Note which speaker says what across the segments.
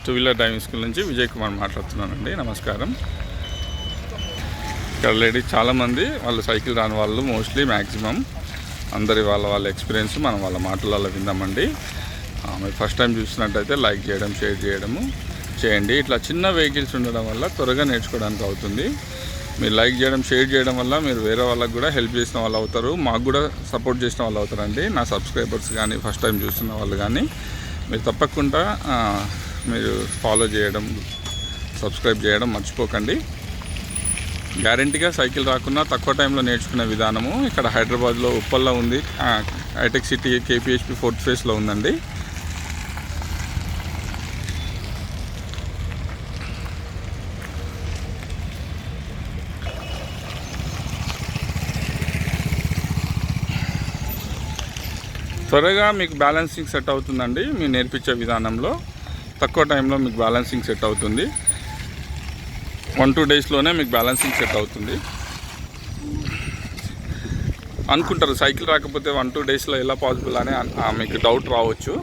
Speaker 1: Two wheeler driving school నుంచి విజయ్ కుమార్ మాట్లాడుతున్నానండి. నమస్కారం. ఇక్కడ లేడీస్ చాలామంది వాళ్ళు సైకిల్ రాని వాళ్ళు మోస్ట్లీ మ్యాక్సిమం అందరి వాళ్ళ ఎక్స్పీరియన్స్ మనం వాళ్ళ మాటలలో విందామండి. మీరు ఫస్ట్ టైం చూసినట్టయితే లైక్ చేయడం, షేర్ చేయడము చేయండి. ఇట్లా చిన్న వెహికల్స్ ఉండడం వల్ల త్వరగా నేర్చుకోవడానికి అవుతుంది. మీరు లైక్ చేయడం, షేర్ చేయడం వల్ల మీరు వేరే వాళ్ళకి కూడా హెల్ప్ చేసిన వాళ్ళు అవుతారు, మాకు కూడా సపోర్ట్ చేసిన వాళ్ళు అవుతారండి. నా సబ్స్క్రైబర్స్ కానీ ఫస్ట్ టైం చూస్తున్న వాళ్ళు కానీ మీరు తప్పకుండా మీరు ఫాలో చేయడం, సబ్స్క్రైబ్ చేయడం మర్చిపోకండి. గ్యారంటీగా సైకిల్ రాకున్నా తక్కువ టైంలో నేర్చుకునే విధానము ఇక్కడ హైదరాబాద్లో ఉప్పల్లో ఉంది. హైటెక్ సిటీ KPHP 4th ఫేజ్లో ఉందండి. త్వరగా మీకు బ్యాలెన్సింగ్ సెట్ అవుతుందండి. మీరు నేర్పించే విధానంలో తక్కువ టైంలో మీకు బ్యాలెన్సింగ్ సెట్ అవుతుంది. 1-2 డేస్లోనే మీకు బ్యాలెన్సింగ్ సెట్ అవుతుంది. అనుకుంటారు సైకిల్ రాకపోతే 1-2 డేస్లో ఎలా పాసిబుల్ అని మీకు డౌట్ రావచ్చు.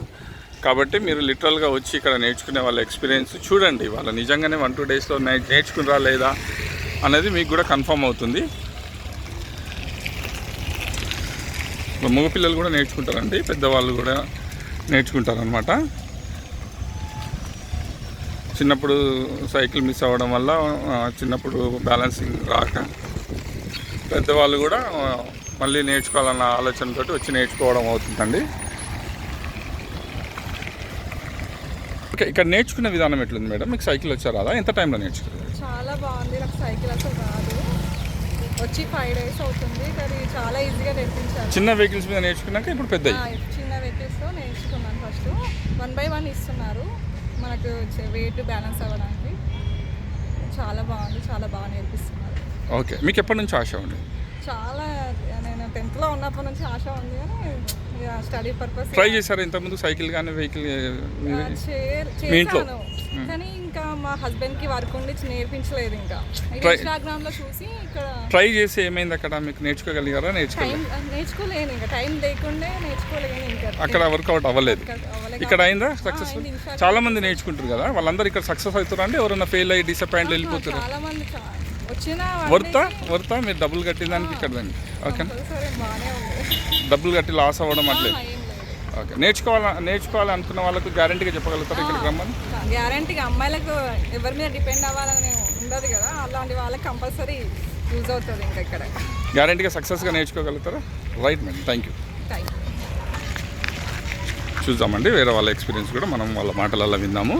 Speaker 1: కాబట్టి మీరు లిటరల్గా వచ్చి ఇక్కడ నేర్చుకునే వాళ్ళ ఎక్స్పీరియన్స్ చూడండి. వాళ్ళు నిజంగానే 1-2 డేస్లో నేర్చుకున్నారా లేదా అనేది మీకు కూడా కన్ఫర్మ్ అవుతుంది. మగపిల్లలు కూడా నేర్చుకుంటారండి, పెద్దవాళ్ళు కూడా నేర్చుకుంటారనమాట. చిన్నప్పుడు సైకిల్ మిస్ అవ్వడం వల్ల చిన్నప్పుడు బ్యాలెన్సింగ్ రాక పెద్దవాళ్ళు కూడా మళ్ళీ నేర్చుకోవాలన్న ఆలోచనతో వచ్చి నేర్చుకోవడం అవుతుందండి. ఓకే, ఇక్కడ నేర్చుకునే విధానం ఎట్లుంది మేడం? మీకు సైకిల్ వచ్చారా? అలా ఎంత టైంలో నేర్చుకున్నారు?
Speaker 2: చాలా బాగుంది. నాకు సైకిల్ అసలు రాదు, వచ్చి 5 డేస్ అవుతుంది. కానీ చాలా ఈజీగా నేర్పించారు.
Speaker 1: చిన్న వెహికల్స్ మీద నేర్చుకున్నాక ఇప్పుడు పెద్ద
Speaker 2: చిన్న వెహికల్స్లో నేర్చుకున్నాను. ఫస్ట్ 1 by 1 ఇస్తున్నారు మనకు వెయిట్ బ్యాలెన్స్ అవ్వడానికి. చాలా బాగుంది, చాలా బాగా నేర్పిస్తున్నారు.
Speaker 1: ఓకే, మీకు ఎప్పటి నుంచి ఆశ ఉంది?
Speaker 2: చాలా, నేను 10th ఉన్నప్పటి నుంచి ఆశ ఉంది, కానీ స్టడీ పర్పస్
Speaker 1: ట్రై చేశారు ఇంతకుముందు సైకిల్ కానీ వెహికల్
Speaker 2: చేశాను. కానీ ఇంకా మా హస్బెండ్కి వర్క్ ఉండి నేర్పించలేదు. ఇంకా ఇన్స్టాగ్రామ్లో చూసి ఇక్కడ
Speaker 1: ట్రై చేసి ఏమైంది అక్కడ? మీకు నేర్చుకోగలిగారా?
Speaker 2: నేర్చుకోలేను, ఇంకా టైం లేకుండే నేర్చుకోలేను. ఇంకా
Speaker 1: అక్కడ వర్కౌట్ అవ్వలేదు. ఇక్కడ అయిందా సక్సెస్ఫుల్? చాలా మంది నేర్చుకుంటారు కదా, వాళ్ళందరూ ఇక్కడ సక్సెస్ అవుతారా అండి? ఎవరైనా ఫెయిల్ అయ్యి డిసప్పాయింట్ వెళ్ళిపోతారు?
Speaker 2: చాలా మంది వచ్చిన
Speaker 1: వర్తా మీరు డబ్బులు కట్టిన దానికి ఇక్కడ రండి. ఓకే, డబ్బులు కట్టి లాస్ అవ్వడం అట్లేదు. ఓకే, నేర్చుకోవాలి అనుకున్న వాళ్ళకు గ్యారంటీగా చెప్పగలుగుతారు ఇక్కడికి రమ్మని?
Speaker 2: గ్యారంటీగా అమ్మాయిలకు ఎవరి మీద డిపెండ్ అవ్వాలని ఉండదు కదా, అలాంటి వాళ్ళకి కంపల్సరీ యూజ్ అవుతుంది. ఇంకా ఇక్కడ
Speaker 1: గ్యారంటీగా సక్సెస్గా నేర్చుకోగలుగుతారా? Right madam, thank you. చూద్దామండి వేరే వాళ్ళ ఎక్స్పీరియన్స్ కూడా మనం వాళ్ళ మాటలలో విందాము.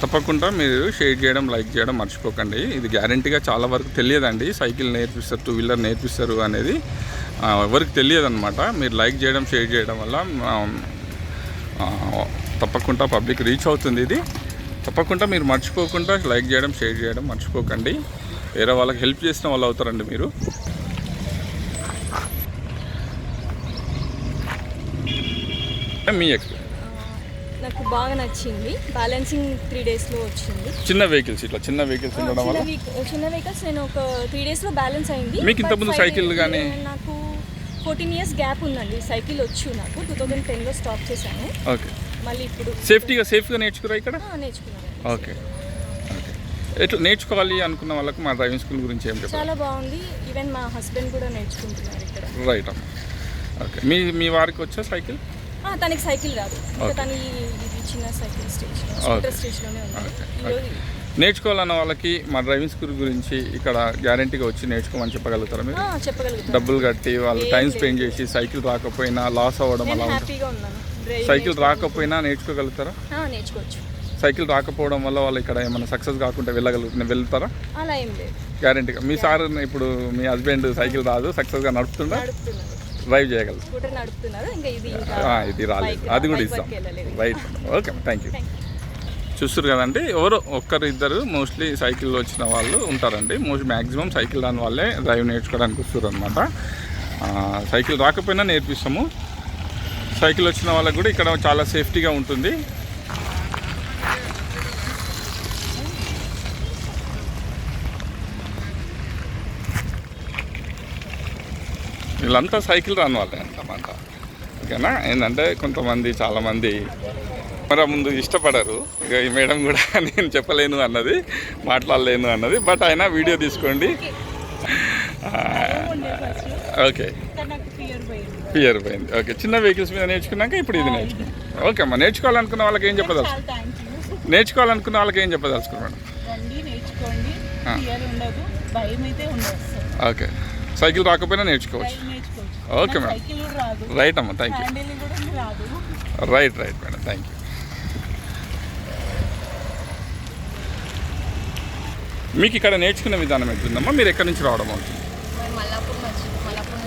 Speaker 1: తప్పకుండా మీరు షేర్ చేయడం, లైక్ చేయడం మర్చిపోకండి. ఇది గ్యారంటీగా చాలా వరకు తెలియదండి. సైకిల్ నేర్పిస్తారు, 2 వీలర్ నేర్పిస్తారు అనేది ఎవరికి తెలియదన్నమాట. మీరు లైక్ చేయడం, షేర్ చేయడం వల్ల తప్పకుండా పబ్లిక్ రీచ్ అవుతుంది. ఇది తప్పకుండా మీరు మర్చిపోకుండా లైక్ చేయడం, షేర్ చేయడం మర్చిపోకండి. వేరే వాళ్ళకి హెల్ప్ చేసిన వాళ్ళు అవుతారండి మీరు. మీ ఎక్స్పీరియన్స్
Speaker 2: నాకు బాగా నచ్చింది. బ్యాలెన్సింగ్ 3 డేస్లో వచ్చింది.
Speaker 1: చిన్న వెహికల్స్ ఉండడం వల్ల
Speaker 2: చిన్న వెహికల్స్ నేను ఒక 3 డేస్లో బ్యాలెన్స్ అయింది.
Speaker 1: మీకు ఇంతకుముందు సైకిల్ కానీ?
Speaker 2: నాకు 14 years గ్యాప్ ఉందండి. సైకిల్ వచ్చు నాకు 2010లో స్టాప్ చేశాను.
Speaker 1: ఓకే,
Speaker 2: మళ్ళీ ఇప్పుడు
Speaker 1: సేఫ్గా నేర్చుకురా ఇక్కడ?
Speaker 2: నేర్చుకున్నాను.
Speaker 1: ఓకే, ఎట్లా నేర్చుకోవాలి అనుకున్న వాళ్ళకి మా డ్రైవింగ్ స్కూల్ గురించి ఏం చెప్పాలి?
Speaker 2: చాలా బాగుంది. ఈవెన్ మా హస్బెండ్ కూడా నేర్చుకుంటున్నారు ఇక్కడ.
Speaker 1: రైట్ అమ్మ. ఓకే, మీ వారికి వచ్చా సైకిల్?
Speaker 2: తనకి సైకిల్ రాదు, తను ఇది చిన్న సైకిల్ స్టేజ్లోనే ఉంది.
Speaker 1: నేర్చుకోవాలన్న వాళ్ళకి మా డ్రైవింగ్ స్కూల్ గురించి ఇక్కడ గ్యారంటీగా వచ్చి నేర్చుకోమని చెప్పగలుగుతారా మీరు?
Speaker 2: చెప్పగలుగుతారు.
Speaker 1: డబ్బులు కట్టి వాళ్ళు టైం స్పెండ్ చేసి సైకిల్ రాకపోయినా లాస్ అవ్వడం అలా ఉంటుంది. సైకిల్ రాకపోయినా నేర్చుకోగలుగుతారా?
Speaker 2: నేర్చుకోవచ్చు.
Speaker 1: సైకిల్ రాకపోవడం వల్ల వాళ్ళు ఇక్కడ ఏమైనా సక్సెస్ కాకుండా వెళ్తారా?
Speaker 2: అలా ఏం లేదు,
Speaker 1: గ్యారంటీగా. మీ సార్ ఇప్పుడు మీ హస్బెండ్ సైకిల్ రాదు, సక్సెస్గా నడుపుతున్నారు, డ్రైవ్ చేయగలరు, ఇది రాలేదు, అది కూడా ఇస్తాం. Right, okay, thank you. చూస్తారు కదండి, ఎవరో ఒక్కరు ఇద్దరు మోస్ట్లీ సైకిల్లో వచ్చిన వాళ్ళు ఉంటారండి. మ్యాక్సిమం సైకిల్ రాని వాళ్ళే డ్రైవ్ నేర్చుకోవడానికి వస్తారు అనమాట. సైకిల్ రాకపోయినా నేర్పిస్తాము. సైకిల్ వచ్చిన వాళ్ళకి కూడా ఇక్కడ చాలా సేఫ్టీగా ఉంటుంది. వీళ్ళంతా సైకిల్ రాని వాళ్ళే అన్నమాట. ఓకేనా. ఏంటంటే కొంతమంది చాలామంది కెమెరా ముందు ఇష్టపడరు. ఇక ఈ మేడం కూడా నేను చెప్పలేను అన్నది, మాట్లాడలేను అన్నది. బట్ అయినా వీడియో తీసుకోండి. ఓకే, ఫియర్ పోయింది. ఓకే, చిన్న వెహికల్స్ మీద నేర్చుకున్నాక ఇప్పుడు ఇది నేర్చుకున్నాం. ఓకే అమ్మా, నేర్చుకోవాలనుకున్న వాళ్ళకి ఏం చెప్పదలుచుకున్నాను? నేర్చుకోవాలనుకున్న వాళ్ళకి ఏం చెప్పదలుచుకున్నాను? ఓకే, సైకిల్ రాకపోయినా నేర్చుకోవచ్చు. ఓకే మేడం, రైట్ అమ్మా, thank you. Right madam, thank you. మీకు ఇక్కడ నేర్చుకునే విధానం ఎట్లుందమ్మా? మీరు ఎక్కడి నుంచి రావడం అవుతుంది?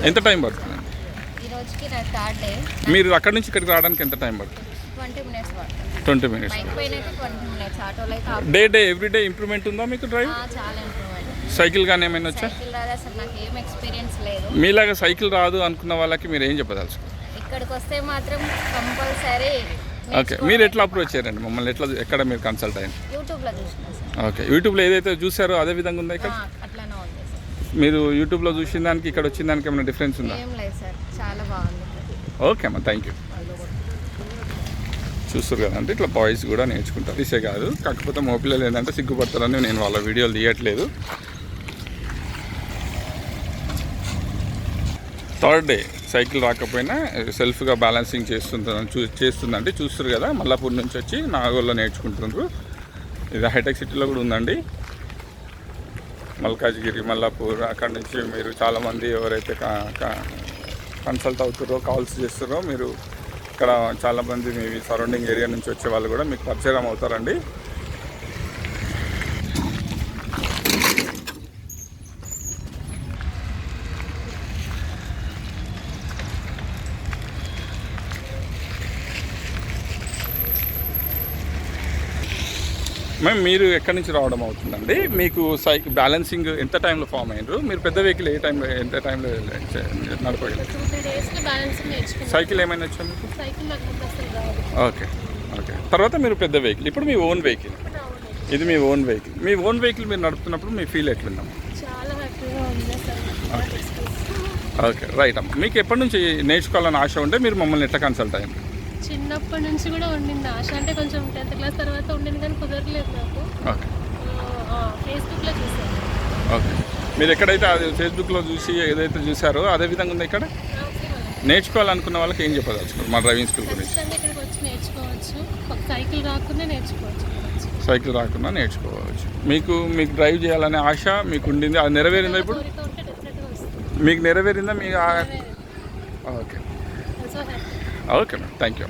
Speaker 1: ఎంత టైం పడుతుంది? మీరు అక్కడి నుంచి ఇక్కడికి రావడానికి ఎంత టైం పడుతుంది? 20 minutes. డే ఎవ్రీడే ఇంప్రూవ్మెంట్ ఉందా మీకు డ్రైవ్? సైకిల్ కానీ ఏమైనా వచ్చా? మీలాగా సైకిల్ రాదు అనుకున్న వాళ్ళకి మీరు ఏం చెప్పదలుచుకోవాలి?
Speaker 3: ఇక్కడికి వస్తే మాత్రం కంపల్సరీ.
Speaker 1: ఓకే, మీరు ఎట్లా అప్రోచ్ చేయారండి మమ్మల్ని? ఎక్కడ మీరు కన్సల్ట్ అయ్యింది?
Speaker 3: యూట్యూబ్లో చూసినా సార్.
Speaker 1: ఓకే, యూట్యూబ్లో ఏదైతే చూసారో అదే విధంగా ఉందా ఇక్కడ?
Speaker 3: అట్లానే ఉంది సార్.
Speaker 1: మీరు యూట్యూబ్లో చూసిన దానికి ఇక్కడ వచ్చిన దానికి ఏమైనా డిఫరెన్స్ ఉందా?
Speaker 3: ఏం లేదు సార్, చాలా బాగుంది.
Speaker 1: ఓకే అమ్మా, థ్యాంక్ యూ. చూస్తారు కదంటే ఇట్లా బాయ్స్ కూడా నేర్చుకుంటారు. తీసే కాదు, కాకపోతే మా పిల్లలు ఏంటంటే సిగ్గుపడతారని నేను వాళ్ళ వీడియోలు తీయట్లేదు. థర్డ్ డే సైకిల్ రాకపోయినా సెల్ఫ్గా బ్యాలెన్సింగ్ చేస్తుందంటే చూస్తారు కదా. మల్లాపూర్ నుంచి వచ్చి నాగోల్లో నేర్చుకుంటున్నారు. ఇది హైటెక్ సిటీలో కూడా ఉందండి, మల్కాజ్గిరి, మల్లాపూర్. అక్కడ నుంచి మీరు చాలామంది ఎవరైతే కన్సల్ట్ అవుతారో, కాల్స్ చేస్తారో, మీరు ఇక్కడ చాలామంది మీ సరౌండింగ్ ఏరియా నుంచి వచ్చే వాళ్ళు కూడా మీకు పరిచయం అవుతారండి. మ్యామ్, మీరు ఎక్కడి నుంచి రావడం అవుతుందండి? మీకు బ్యాలెన్సింగ్ ఎంత టైంలో ఫామ్ అయినారు? మీరు పెద్ద వెహికల్ ఎంత టైంలో నడపగలరు? సైకిల్ ఏమైనా వచ్చా మీకు? ఓకే, తర్వాత మీరు పెద్ద వెహికల్, ఇప్పుడు మీ ఓన్ వెహికల్. ఇది మీ ఓన్ వెహికల్. మీ ఓన్ వెహికల్ మీరు నడుపుతున్నప్పుడు మీ ఫీల్ ఎట్లుందమ్మా? ఓకే, రైట్ అమ్మా. మీకు ఎప్పటి నుంచి నేర్చుకోవాలని ఆశ ఉంటే మీరు మమ్మల్ని ఎట్లా కన్సల్ట్ అయ్యారు?
Speaker 4: చిన్నప్పటి నుంచి కూడా ఉండింది ఆశ. అంటే కొంచెం 10th క్లాస్ తర్వాత ఉండింది కానీ కుదరలేదు నాకు.
Speaker 1: ఓకే,
Speaker 4: ఫేస్బుక్లో చూసాను.
Speaker 1: ఓకే, మీరు ఎక్కడైతే అది ఫేస్బుక్లో చూసి ఏదైతే చూసారో అదే విధంగా ఉంది ఇక్కడ. నేర్చుకోవాలనుకున్న వాళ్ళకి ఏం చెప్పదలుచుకోవాలి మా డ్రైవింగ్ స్కూల్ గురించి?
Speaker 4: ఇక్కడికి వచ్చి నేర్చుకోవచ్చు. సైకిల్ రాకుండా నేర్చుకోవచ్చు.
Speaker 1: సైకిల్ రాకుండా నేర్చుకోవచ్చు. మీకు డ్రైవ్ చేయాలనే ఆశ మీకు ఉండింది, అది నెరవేరిందా? ఇప్పుడు మీకు నెరవేరిందా? మీ okay, okay madam, thank you.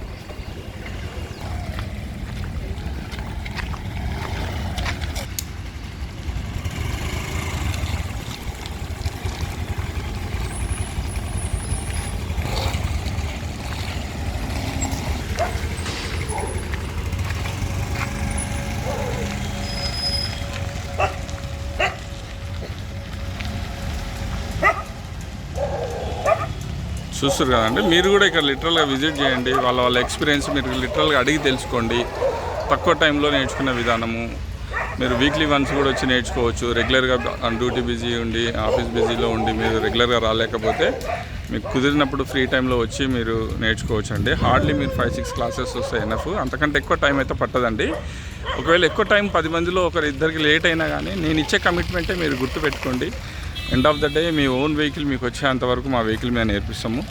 Speaker 1: చూస్తారు కదండి, మీరు కూడా ఇక్కడ లిటరల్గా విజిట్ చేయండి. వాళ్ళ ఎక్స్పీరియన్స్ మీరు లిటరల్గా అడిగి తెలుసుకోండి. తక్కువ టైంలో నేర్చుకునే విధానము. మీరు వీక్లీ వన్స్ కూడా వచ్చి నేర్చుకోవచ్చు. రెగ్యులర్గా డ్యూటీ బిజీ ఉండి, ఆఫీస్ బిజీలో ఉండి మీరు రెగ్యులర్గా రాలేకపోతే మీకు కుదిరినప్పుడు ఫ్రీ టైంలో వచ్చి మీరు నేర్చుకోవచ్చు అండి. హార్డ్లీ మీరు 5-6 క్లాసెస్ వస్తాయి ఎనఫ్. అంతకంటే ఎక్కువ టైం అయితే పట్టదండి. ఒకవేళ ఎక్కువ టైం 10 మందిలో ఇద్దరికి లేట్ అయినా కానీ నేను ఇచ్చే కమిట్మెంటే మీరు గుర్తుపెట్టుకోండి. End of the day me own vehicle మీకు వచ్చేంతవరకు మా వెహికల్ మీద నేర్పిస్తాము.